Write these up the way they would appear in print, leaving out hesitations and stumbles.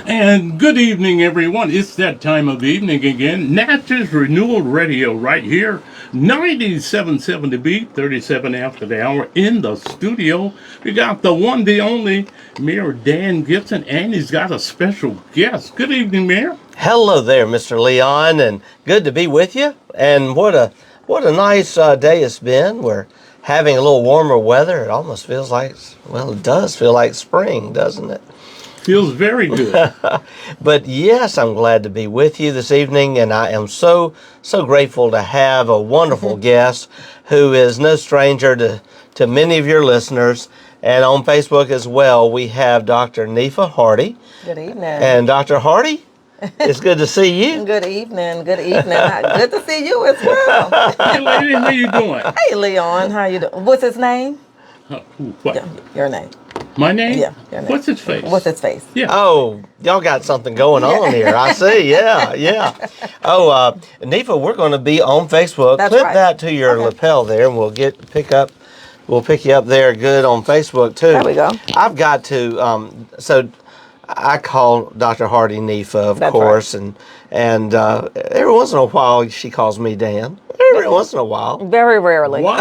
And good evening, everyone. It's that time of evening again. Natchez Renewal Radio right here. 97.7 the beat, 37 after the hour in the studio. We got the one, the only, Mayor Dan Gibson, and he's got a special guest. Good evening, Mayor. Hello there, Mr. Leon, and good to be with you. And what a nice day it's been. We're having a little warmer weather. It almost feels like, well, it does feel like spring, doesn't it? Feels very good. But yes, I'm glad to be with you this evening, and I am so grateful to have a wonderful guest who is no stranger to many of your listeners. And on Facebook as well, we have Dr. Nefia Hardy. Good evening. And Dr. Hardy, it's good to see you. Good evening. Good evening. Good to see you as well. Hey, lady, how you doing? Hey, Leon. How you doing? What's his name? What? Your name. My name? Yeah. Your name. What's his face? What's his face? Yeah. Oh, y'all got something going on here. I see. Yeah. Oh, Nefia, we're going to be on Facebook. That's Clip right. that to your lapel there, and we'll pick you up there good on Facebook too. There we go. I've got to. So I call Dr. Hardy Nefia, of That's course, right. and every once in a while she calls me Dan. Every once in a while. Very rarely. Wow.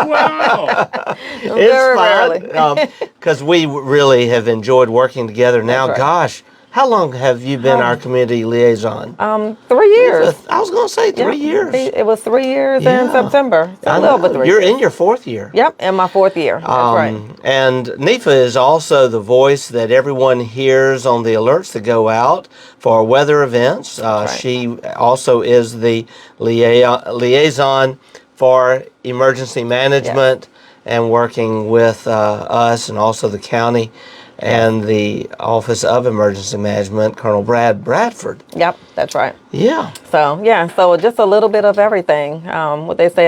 Wow. Very rarely. Because we really have enjoyed working together now. Right. Gosh, how long have you been our community liaison? 3 years. I was going to say 3 years. It was 3 years in Yeah. September. So a little bit 3 You're years. in your fourth year. Yep, in my fourth year. That's right. And Nefia is also the voice that everyone hears on the alerts that go out for weather events. Right. She also is the liaison for emergency management and working with us and also the county and the Office of Emergency Management, Colonel Brad Bradford. Yep, that's right. Yeah. So just a little bit of everything. What they say,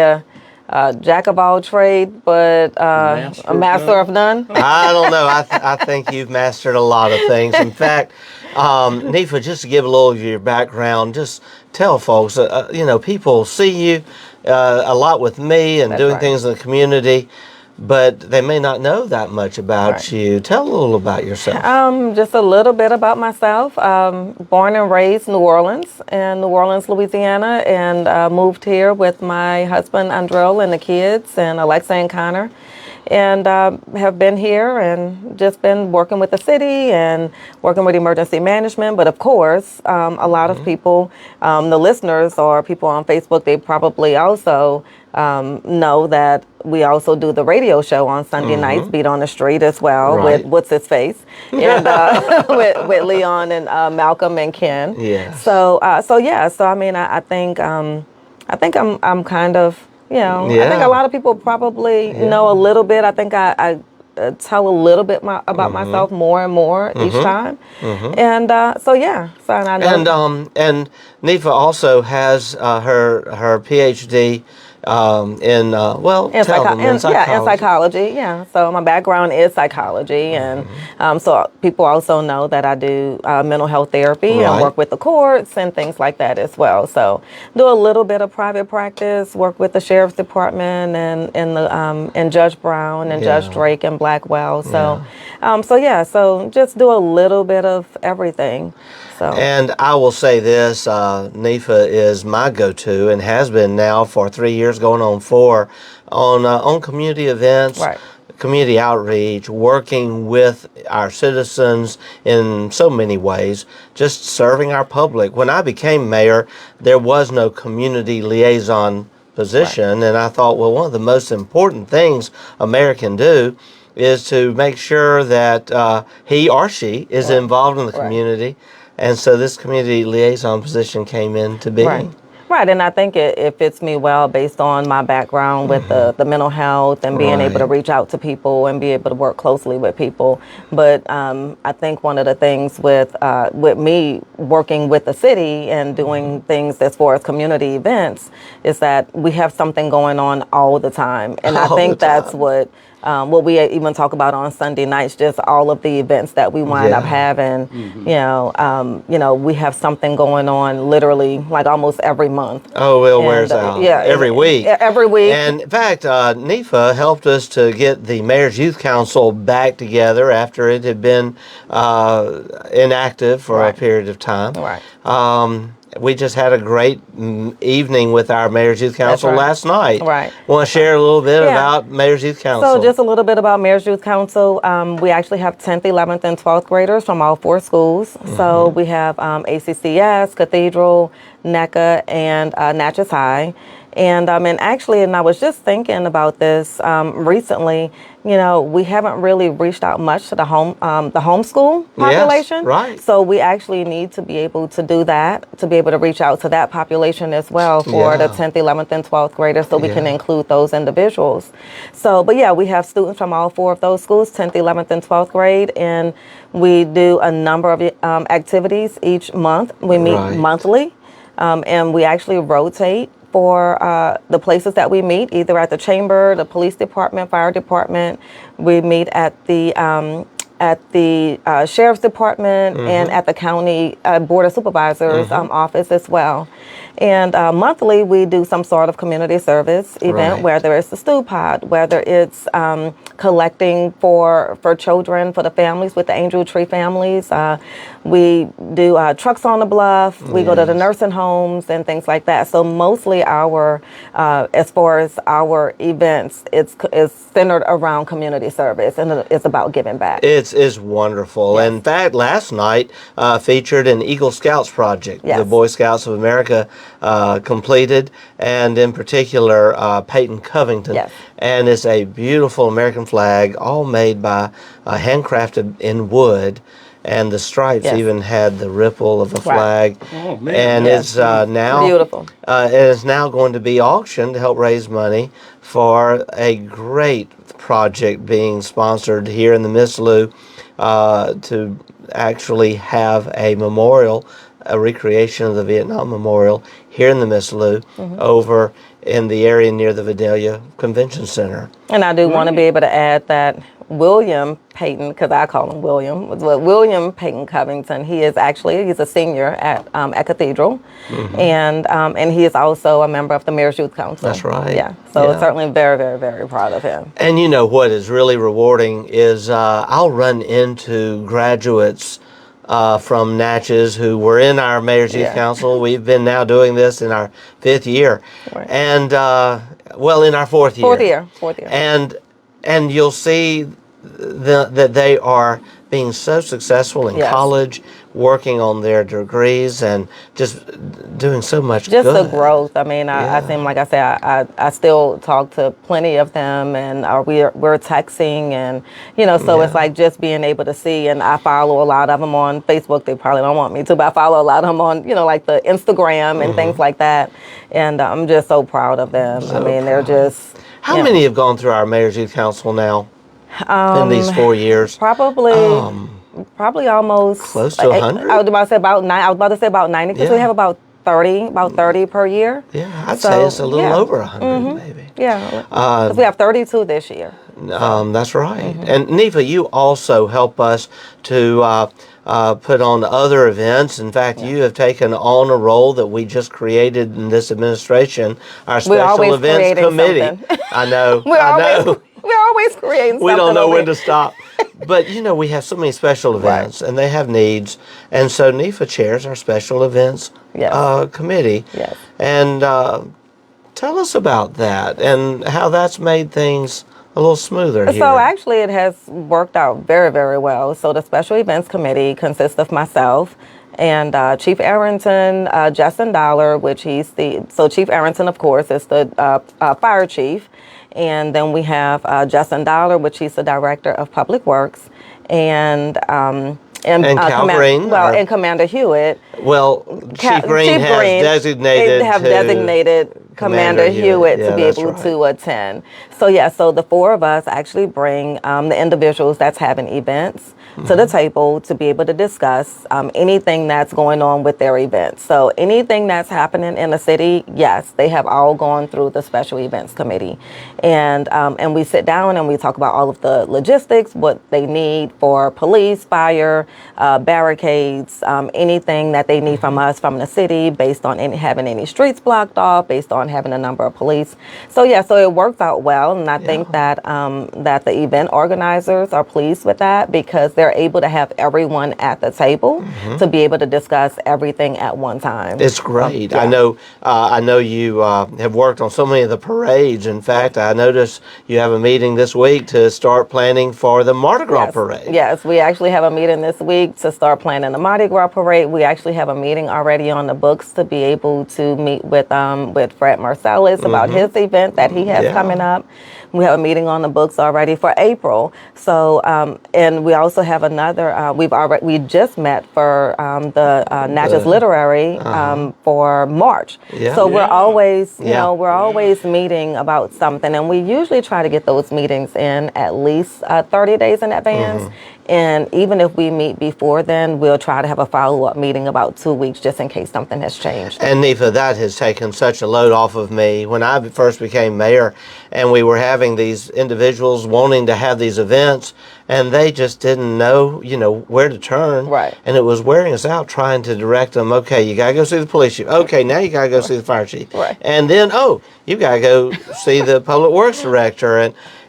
a jack of all trade, but a master of none. I don't know. I think you've mastered a lot of things. In fact, Nefia, just to give a little of your background, just tell folks, people see you a lot with me and doing things in the community, but they may not know that much about you. Tell a little about yourself. Just a little bit about myself. Born and raised in New Orleans, Louisiana, and moved here with my husband, Andrell, and the kids, and Alexa and Connor. And have been here and just been working with the city and working with emergency management. But of course, a lot of people, the listeners or people on Facebook, they probably also know that we also do the radio show on Sunday nights, Beat on the Street as well, with What's His Face, and with Leon and Malcolm and Ken. Yes. So I mean, I think I'm kind of. I think a lot of people probably know a little bit. I think I tell a little bit about myself more and more each time. And so I know. And Nefia also has her PhD in psychology. Yeah, so my background is psychology, and so people also know that I do mental health therapy and work with the courts and things like that as well. So do a little bit of private practice, work with the sheriff's department and Judge Brown and Judge Drake and Blackwell. So so just do a little bit of everything. So. And I will say this, Nefia is my go-to and has been now for 3 years, going on 4, on community events, community outreach, working with our citizens in so many ways, just serving our public. When I became mayor, there was no community liaison position, and I thought, well, one of the most important things a mayor can do is to make sure that he or she is involved in the community. And so this community liaison position came into being. Right, and I think it fits me well based on my background with the mental health and being able to reach out to people and be able to work closely with people. But I think one of the things with me working with the city and doing things as far as community events is that we have something going on all the time. And I think that's what what we even talk about on Sunday nights, just all of the events that we wind up having. We have something going on literally like almost every month. Oh, it wears out. Yeah, every week. Every week. And in fact, Nefia helped us to get the Mayor's Youth Council back together after it had been inactive for a period of time. Right. We just had a great evening with our Mayor's Youth Council last night. Right. Want to share a little bit about Mayor's Youth Council? So just a little bit about Mayor's Youth Council. We actually have 10th, 11th, and 12th graders from all 4 schools. So we have ACCS, Cathedral, NECA, and Natchez High. And I was just thinking about this recently. We haven't really reached out much to the homeschool population. Yes, right. So we actually need to be able to do that, to be able to reach out to that population as well for the 10th, 11th, and 12th graders, so we can include those individuals. So, but yeah, we have students from all 4 of those schools, 10th, 11th, and 12th grade, and we do a number of activities each month. We meet monthly, and we actually rotate for the places that we meet, either at the chamber, the police department, fire department. We meet at the sheriff's department and at the county board of supervisors office as well. And monthly, we do some sort of community service event, whether it's the stew pod, whether it's collecting for children, for the families with the Angel Tree families. We do Trucks on the Bluff. We go to the nursing homes and things like that. So mostly as far as our events, it's centered around community service, and it's about giving back. It's wonderful. Yes. In fact, last night featured an Eagle Scouts project. Yes. The Boy Scouts of America completed, and in particular Peyton Covington. Yes. And it's a beautiful American flag, all made by handcrafted in wood. And the stripes even had the ripple of the flag. Oh, man. And it's now beautiful. It is now going to be auctioned to help raise money for a great project being sponsored here in the Missilou to actually have a memorial, a recreation of the Vietnam Memorial here in the Missilou over in the area near the Vidalia Convention Center. And I do want to be able to add that William Peyton, because I call him William, but William Peyton Covington, he's a senior at Cathedral, and he is also a member of the Mayor's Youth Council. That's right. Yeah, so certainly very, very, very proud of him. And you know what is really rewarding is I'll run into graduates from Natchez who were in our Mayor's Youth Council. We've been now doing this in our 5th year, and in our 4th year. Fourth year. And you'll see that they are being so successful in college, working on their degrees, and just doing so much just good. The growth. I mean, I seem like I said, I still talk to plenty of them, and we're texting, and so it's like just being able to see. And I follow a lot of them on Facebook. They probably don't want me to, but I follow a lot of them on like the Instagram and things like that. And I'm just so proud of them. So I mean, they're just. How many have gone through our Mayor's Youth Council now in these 4 years? Probably almost close to 100. I was about to say about 90 because we have about 30 per year. Yeah, I'd say it's a little over 100 maybe. Yeah, because we have 32 this year. That's right. And Nefia, you also help us to put on other events. In fact, you have taken on a role that we just created in this administration, our special events committee. I know. We're always creating something. We don't know when to stop. But, we have so many special events, and they have needs. And so Nefia chairs our special events committee. Yes. And tell us about that and how that's made things a little smoother here. So actually it has worked out very, very well. So the Special Events Committee consists of myself and Chief Arrington, Justin Dollar, Chief Arrington, of course, is the fire chief. And then we have Justin Dollar, which he's the Director of Public Works, and Cal Green. And Commander Hewitt. Well, Chief Green has designated Commander Hewitt to be that's able right. to attend. So the four of us actually bring the individuals that's having events to the table to be able to discuss anything that's going on with their events. So anything that's happening in the city, yes, they have all gone through the special events committee. And we sit down and we talk about all of the logistics, what they need for police, fire, barricades, anything that they need from us from the city based on having any streets blocked off, based on having a number of police. So it works out well. And I think that that the event organizers are pleased with that because they're able to have everyone at the table to be able to discuss everything at one time. It's great. I know you have worked on so many of the parades. In fact, I noticed you have a meeting this week to start planning for the Mardi Gras parade. Yes, we actually have a meeting this week to start planning the Mardi Gras parade. We actually have a meeting already on the books to be able to meet with Fred Marcellus about his event that he has coming up. We have a meeting on the books already for April. So, and we also have another. We just met for the Natchez Literary for March. So we're always, we're always meeting about something, and we usually try to get those meetings in at least 30 days in advance. And even if we meet before then, we'll try to have a follow-up meeting about 2 weeks just in case something has changed. And Nefia, that has taken such a load off of me. When I first became mayor and we were having these individuals wanting to have these events and they just didn't know, where to turn. Right. And it was wearing us out trying to direct them, okay, you got to go see the police chief. Okay, now you got to go see the fire chief. Right. And then, you got to go see the public works director.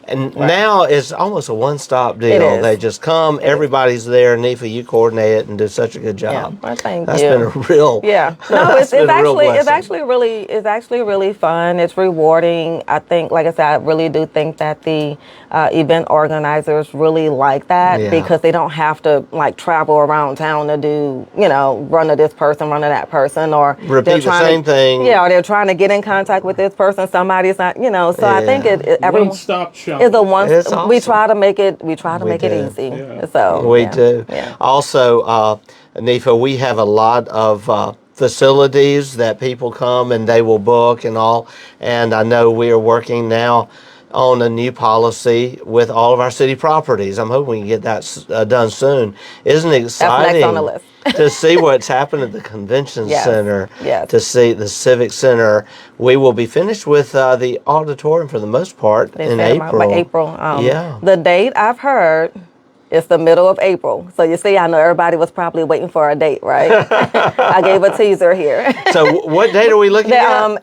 And now it's almost a one-stop deal. They just come, everybody's there. Nefia, you coordinate it and do such a good job. Yeah, thank That's you. been a real No, it's blessing. actually really fun. It's rewarding. I think, like I said, I really do think that the event organizers really like that because they don't have to travel around town to do run to this person, run to that person, or repeat the same thing. Yeah, or they're trying to get in contact with this person. Somebody's not, So I think everyone one-stop shop. is a one. It's awesome. We try to make it. We try to make it easy. Yeah. So we do. Yeah. Also, Nefia, we have a lot of facilities that people come and they will book and all. And I know we are working now on a new policy with all of our city properties. I'm hoping we can get that done soon. Isn't it exciting? That's next on the list. To see what's happened at the convention center, to see the civic center. We will be finished with the auditorium for the most part in April. By April. The date I've heard is the middle of April. So you see, I know everybody was probably waiting for a date, right? I gave a teaser here. So what date are we looking at?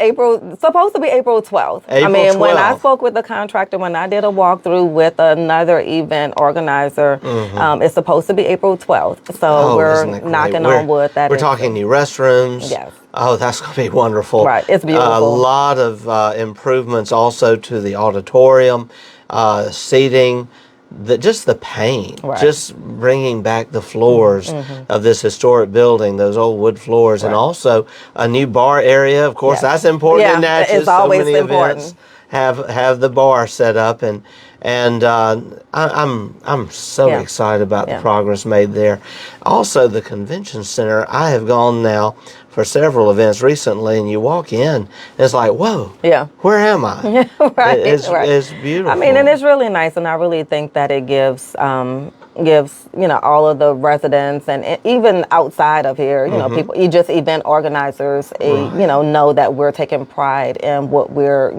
Supposed to be April 12th. April 12th. When I spoke with the contractor, when I did a walkthrough with another event organizer, it's supposed to be April 12th. So we're knocking on wood. We're talking new restrooms. Yes. Oh, that's going to be wonderful. Right, it's beautiful. A lot of improvements also to the auditorium, seating, just the paint, just bringing back the floors of this historic building, those old wood floors, and also a new bar area. Of course, that's important in Natchez. It's always so many important. Events have the bar set up, and I'm so excited about the progress made there. Also, the convention center. I have gone now for several events recently, and you walk in, and it's like, whoa, where am I? It's beautiful. I mean, and it's really nice, and I really think that it gives all of the residents and even outside of here, people, just event organizers, know that we're taking pride in what we're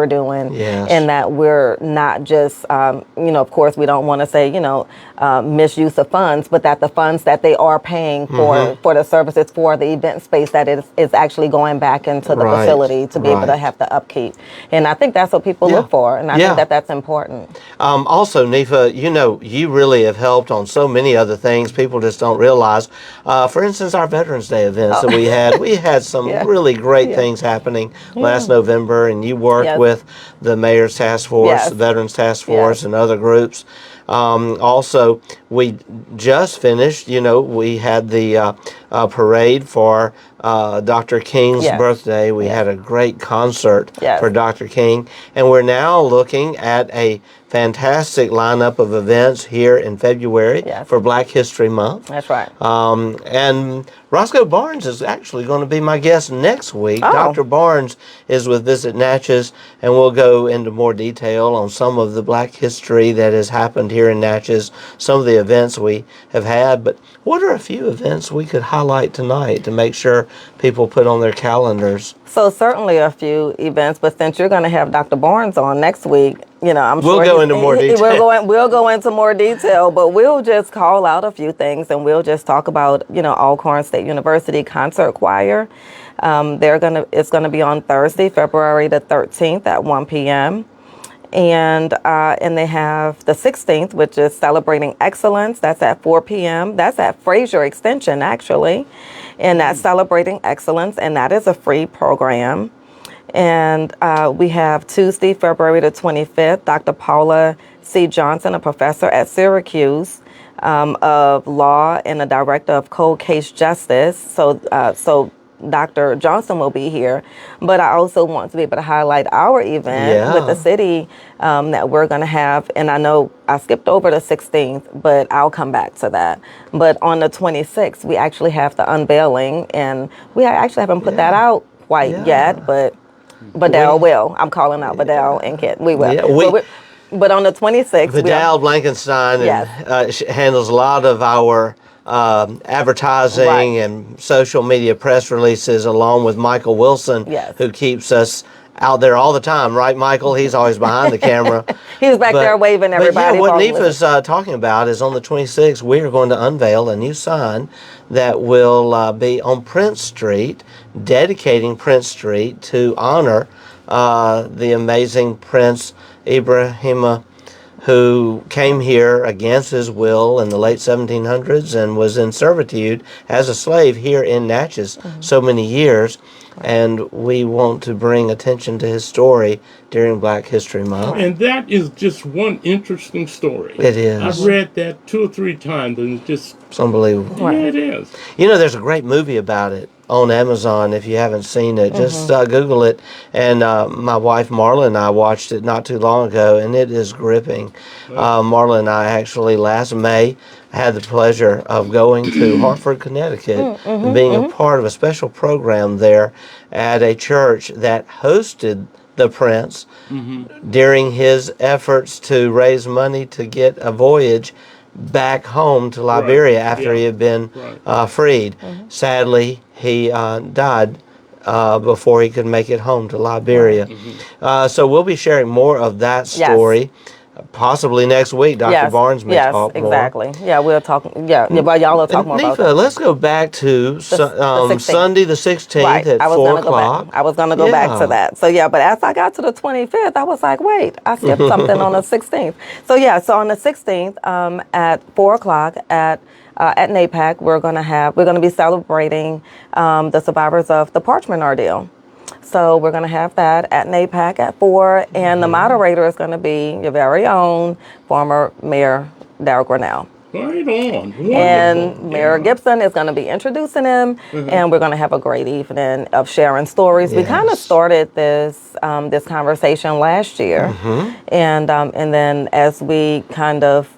doing, and that we're not just, of course, we don't want to say, misuse of funds, but that the funds that they are paying for the services for the event space, that is actually going back into the facility to be able to have the upkeep. And I think that's what people look for, and I think that that's important. Also, Nefia, you really have helped on so many other things people just don't realize. For instance, our Veterans Day events that we had some really great things happening last November, and you worked with the Mayor's Task Force, the Veterans Task Force, and other groups. Also, we just finished, we had the parade for Dr. King's birthday. We had a great concert for Dr. King, and we're now looking at a fantastic lineup of events here in February for Black History Month. That's right. And Roscoe Barnes is actually going to be my guest next week. Dr. Barnes is with Visit Natchez, and we'll go into more detail on some of the Black history that has happened here in Natchez, some of the events we have had. But what are a few events we could highlight tonight to make sure people put on their calendars? So certainly a few events, but since you're going to have Dr. Barnes on next week, I'm sure we'll go into more detail. We'll go into more detail, but we'll just call out a few things, and we'll just talk about, Alcorn State University Concert Choir. It's gonna be on Thursday, February the 13th at 1 p.m. And they have the 16th, which is Celebrating Excellence. That's at 4 p.m. That's at Fraser Extension, actually. And that's Celebrating Excellence, and that is a free program. And we have Tuesday, February the 25th, Dr. Paula C. Johnson, a professor at Syracuse of law and a director of cold case justice. So Dr. Johnson will be here, but I also want to be able to highlight our event with the city that we're going to have. And I know I skipped over the 16th, but I'll come back to that. But on the 26th, we actually have the unveiling, and we actually haven't put that out quite yet, but Vidal will. I'm calling out Vidal and Kit. We will. Yeah, but on the 26th, Vidal Blankenstein handles a lot of our advertising and social media press releases, along with Michael Wilson, who keeps us out there all the time, right, Michael? He's always behind the camera. He's back there waving everybody. But what Nefa's talking about is on the 26th, we are going to unveil a new sign that will be on Prince Street, dedicating Prince Street to honor the amazing Prince Ibrahima, who came here against his will in the late 1700s and was in servitude as a slave here in Natchez so many years. And we want to bring attention to his story during Black History Month. And that is just one interesting story. It is. I've read that 2 or 3 times, and it's unbelievable. Yeah, it is. There's a great movie about it on Amazon. If you haven't seen it, just Google it. And my wife Marla and I watched it not too long ago, and it is gripping. Marla and I actually last May had the pleasure of going to Hartford, Connecticut, and being a part of a special program there at a church that hosted the Prince during his efforts to raise money to get a voyage back home to Liberia after he had been freed. Sadly, he died before he could make it home to Liberia. So we'll be sharing more of that story. Possibly next week, Dr. Barnes may talk more. Exactly. Yeah, we'll talk. But y'all will talk more about that. Let's go back to Sunday the 16th at 4 o'clock. I was going to go back to that. So, but as I got to the 25th, I was like, wait, I skipped something on the 16th. So on the 16th at 4 o'clock at NAPAC, we're going to be celebrating the survivors of the Parchment Ordeal. So we're going to have that at NAPAC at 4, and the moderator is going to be your very own former Mayor Darrell Grinnell. Right on. Wonderful. And Mayor Gibson is going to be introducing him, and we're going to have a great evening of sharing stories. We kind of started this conversation last year, and then as we kind of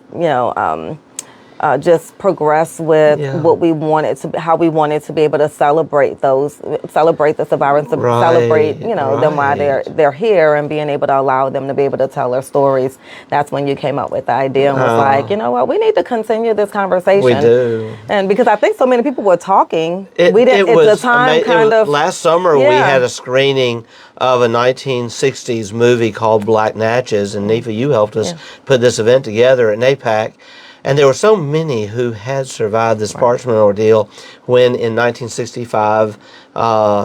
just progress with what we wanted to, how we wanted to be able to celebrate the survivors, celebrate them while they're here, and being able to allow them to be able to tell their stories. That's when you came up with the idea and was like, you know what, we need to continue this conversation. We do, and because I think so many people were talking, last summer we had a screening of a 1960s movie called Black Natchez, and Nefia, you helped us put this event together at NAPAC. And there were so many who had survived this Parchment Ordeal when in 1965,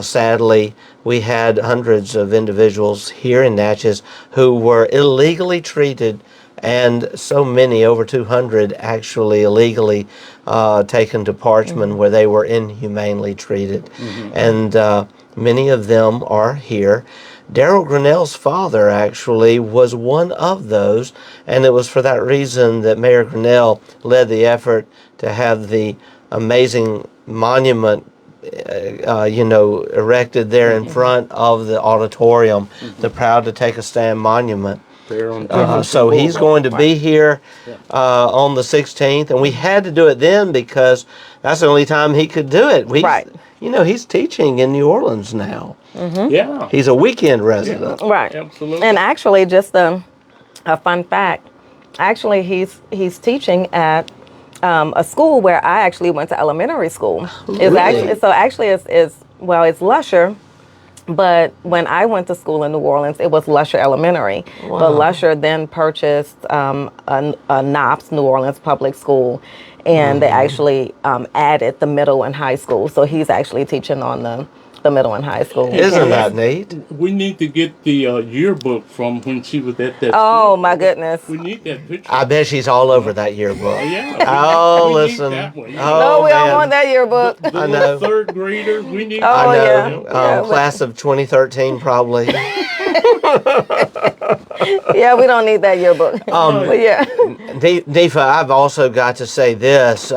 sadly, we had hundreds of individuals here in Natchez who were illegally treated, and so many, over 200, actually illegally taken to Parchment where they were inhumanely treated. And many of them are here. Darrell Grinnell's father actually was one of those, and it was for that reason that Mayor Grinnell led the effort to have the amazing monument, erected there in front of the auditorium, the Proud to Take a Stand monument. So he's going to be here on the 16th, and we had to do it then because that's the only time he could do it. He's teaching in New Orleans now. Yeah. He's a weekend resident. Yeah. Right. Absolutely. And actually, just a fun fact, actually he's teaching at a school where I actually went to elementary school. Really? It's Lusher. But when I went to school in New Orleans, it was Lusher Elementary. Wow. But Lusher then purchased a Knops, New Orleans public school, and they actually added the middle and high school. So he's actually teaching on the middle and high school. Isn't that neat? We need to get the yearbook from when she was at that Oh, school. my goodness. We need that picture. I bet she's all over that yearbook. Yeah. Oh, we listen. Need that one. No, we don't want that yearbook. The I know. third graders, we need Oh, I that. know. yeah. Class of 2013, probably. Yeah, we don't need that yearbook. But yeah. Nefia, I've also got to say this.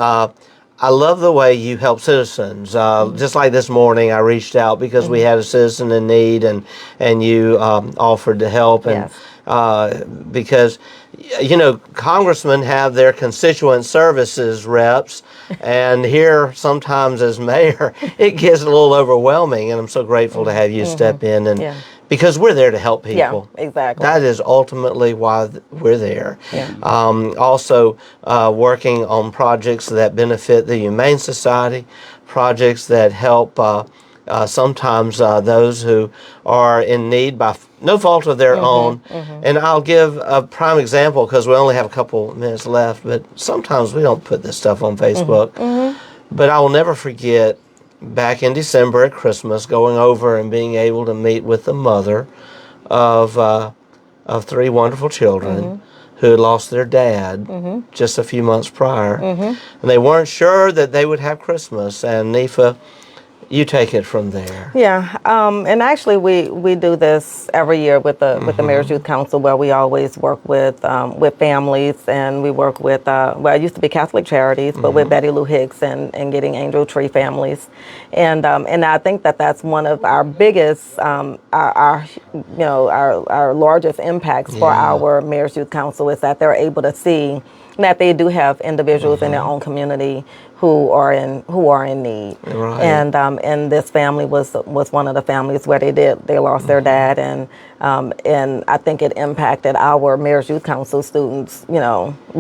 I love the way you help citizens. Just like this morning, I reached out because we had a citizen in need, and you offered to help. And because, congressmen have their constituent services reps, and here sometimes as mayor, it gets a little overwhelming. And I'm so grateful to have you step in and. Yeah. Because we're there to help people. Yeah, exactly. That is ultimately why we're there. Yeah. Also, working on projects that benefit the Humane Society, projects that help sometimes those who are in need by no fault of their own. And I'll give a prime example because we only have a couple minutes left, but sometimes we don't put this stuff on Facebook. But I will never forget back in December at Christmas, going over and being able to meet with the mother of 3 wonderful children who had lost their dad just a few months prior. And they weren't sure that they would have Christmas. And Nefia, you take it from there. Yeah, and actually we do this every year with the Mayor's Youth Council, where we always work with families, and we work with it used to be Catholic Charities, but with Betty Lou Hicks and Getting Angel Tree families, and I think that's one of our biggest our largest impacts for our Mayor's Youth Council is that they're able to see that they do have individuals in their own community who are in need. Right. And this family was one of the families where they lost their dad, and I think it impacted our Mayor's Youth Council students,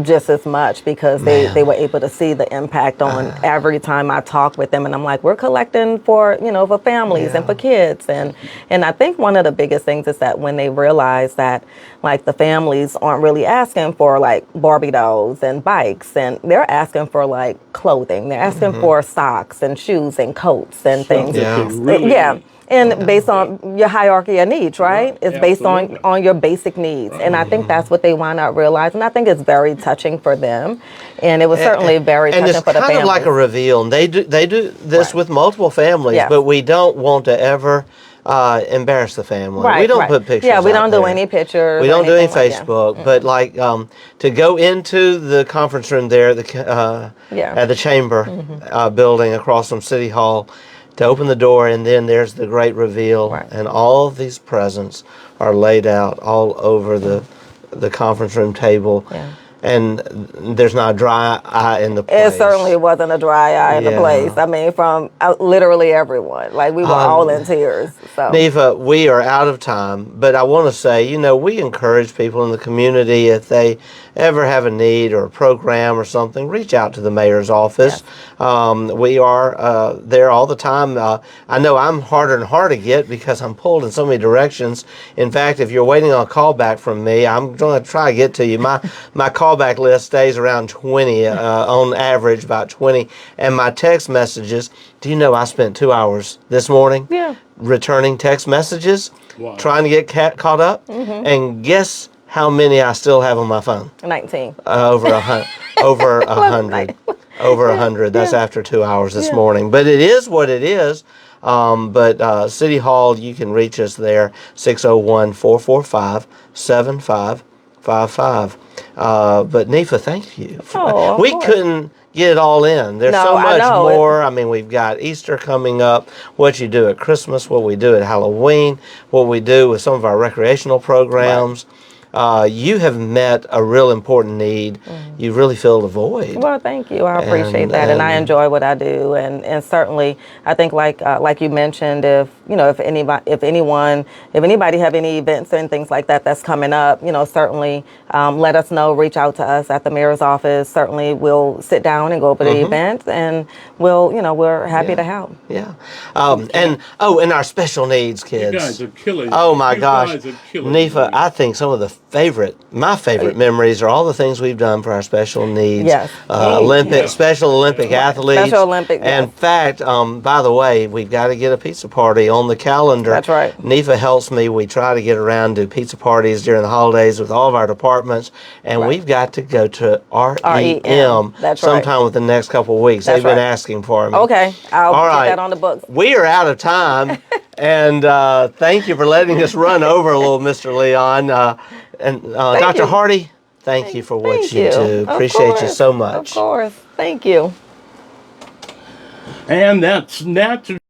just as much, because they were able to see the impact on every time I talk with them, and I'm like, we're collecting for families and for kids, and I think one of the biggest things is that when they realize that like the families aren't really asking for like Barbie dolls and bikes, and they're asking for like clothing, they're asking for socks and shoes and coats and things. And based on your hierarchy of needs, right? It's based on your basic needs. And I think that's what they wind up realizing. I think it's very touching for them. And it was certainly very touching for the families. And it's kind of like a reveal. And they do this with multiple families, but we don't want to ever embarrass the family. We don't put pictures we don't out do there. any pictures. We don't do any Facebook. But like to go into the conference room there at the chamber building across from City Hall, to open the door, and then there's the great reveal, and all of these presents are laid out all over the conference room table, and there's not a dry eye in the place. It certainly wasn't a dry eye in the place. I mean, from literally everyone. Like, we were all in tears. So. Nefia, we are out of time, but I want to say, we encourage people in the community, if they ever have a need or a program or something, reach out to the mayor's office. We are there all the time. I know I'm harder and harder to get because I'm pulled in so many directions. In fact, if you're waiting on a call back from me, I'm going to try to get to you. My callback list stays around 20, on average about 20. And my text messages, do you know I spent 2 hours this morning returning text messages, trying to get caught up? And guess how many I still have on my phone? 19. Over 100. Over 100. That's after 2 hours this morning. But it is what it is. But City Hall, you can reach us there, 601-445-7555. But Nefia, thank you. Oh, of we course. couldn't get it all in. There's so No, I much know. more. I mean, we've got Easter coming up, what you do at Christmas, what we do at Halloween, what we do with some of our recreational programs. You have met a real important need. You really filled a void. Well, thank you. I appreciate that, and I enjoy what I do. And certainly, I think like you mentioned, if if anybody have any events and things like that that's coming up, certainly let us know. Reach out to us at the mayor's office. Certainly, we'll sit down and go over the event, and we're happy to help. Yeah. And our special needs kids. You guys are killing. Oh my you gosh, guys are killing Nefia, me. I think some of my favorite memories are all the things we've done for our special needs. Yes. Special Olympic athletes. Special Olympic, yes. In fact, by the way, we've got to get a pizza party on the calendar. That's right. Nefia helps me. We try to get around to pizza parties during the holidays with all of our departments, and we've got to go to REM That's sometime within the next couple of weeks. That's They've been asking for me. Okay, I'll All get right. that on the books. We are out of time, and thank you for letting us run over a little, Mr. Leon. And Dr. you. Hardy, thank you for what Thank you do. Of Appreciate you course. so much. Of course. Thank you. And that's